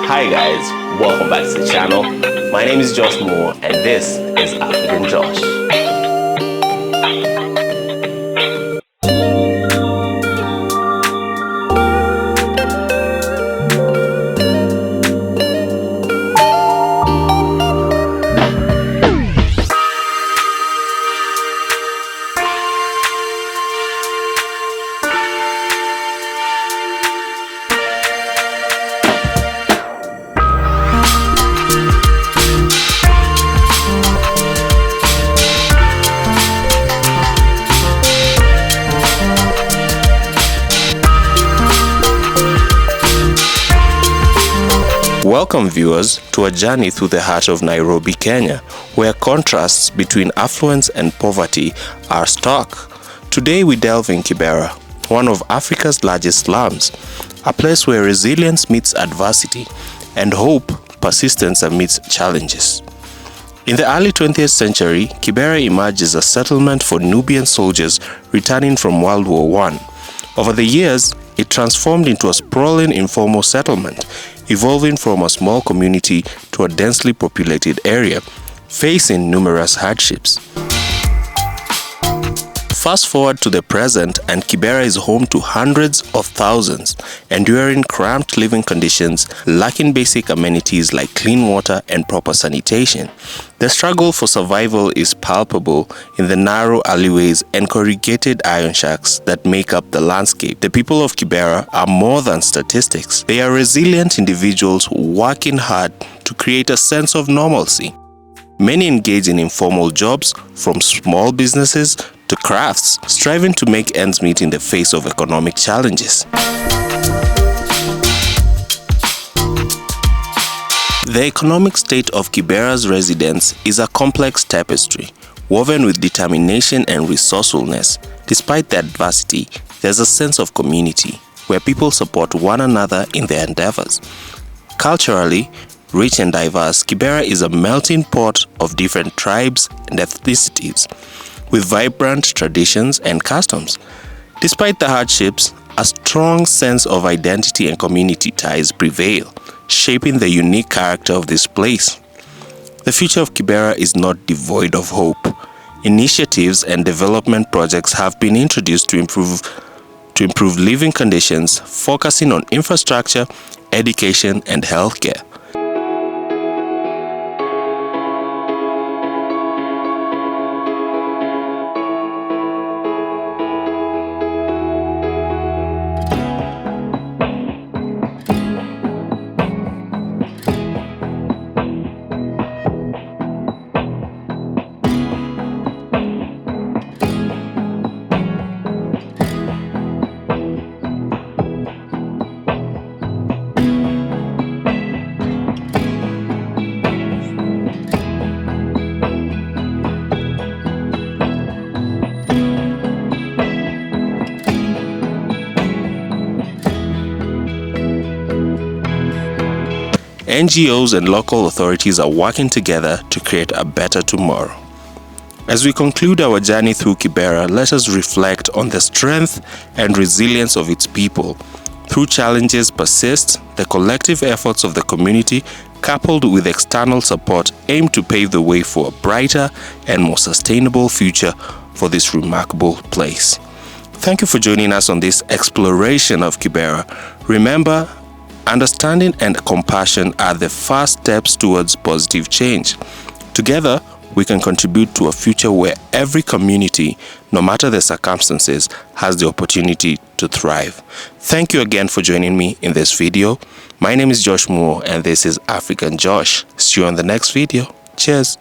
Hi guys, welcome back to the channel. My name is Muuo and this is African Josh. Welcome viewers to a journey through the heart of Nairobi, Kenya, where contrasts between affluence and poverty are stark. Today we delve in Kibera, one of Africa's largest slums, a place where resilience meets adversity and hope persistence amidst challenges. In the early 20th century, Kibera emerged as a settlement for Nubian soldiers returning from World War I. Over the years, it transformed into a sprawling informal settlement, evolving from a small community to a densely populated area, facing numerous hardships. Fast forward to the present, and Kibera is home to hundreds of thousands, enduring cramped living conditions, lacking basic amenities like clean water and proper sanitation. The struggle for survival is palpable in the narrow alleyways and corrugated iron shacks that make up the landscape. The people of Kibera are more than statistics. They are resilient individuals working hard to create a sense of normalcy. Many engage in informal jobs, from small businesses to crafts, striving to make ends meet in the face of economic challenges. The economic state of Kibera's residents is a complex tapestry, woven with determination and resourcefulness. Despite the adversity, there's a sense of community, where people support one another in their endeavors. Culturally rich and diverse, Kibera is a melting pot of different tribes and ethnicities, with vibrant traditions and customs. Despite the hardships, a strong sense of identity and community ties prevail, shaping the unique character of this place. The future of Kibera is not devoid of hope. Initiatives and development projects have been introduced to improve living conditions, focusing on infrastructure, education, and healthcare. NGOs and local authorities are working together to create a better tomorrow. As we conclude our journey through Kibera, let us reflect on the strength and resilience of its people, Through challenges persist, the collective efforts of the community coupled with external support aim to pave the way for a brighter and more sustainable future for this remarkable place. Thank you for joining us on this exploration of Kibera. Remember, understanding and compassion are the first steps towards positive change. Together, we can contribute to a future where every community, no matter the circumstances, has the opportunity to thrive. Thank you again for joining me in this video. My name is Muuo and this is African Josh. See you on the next video. Cheers.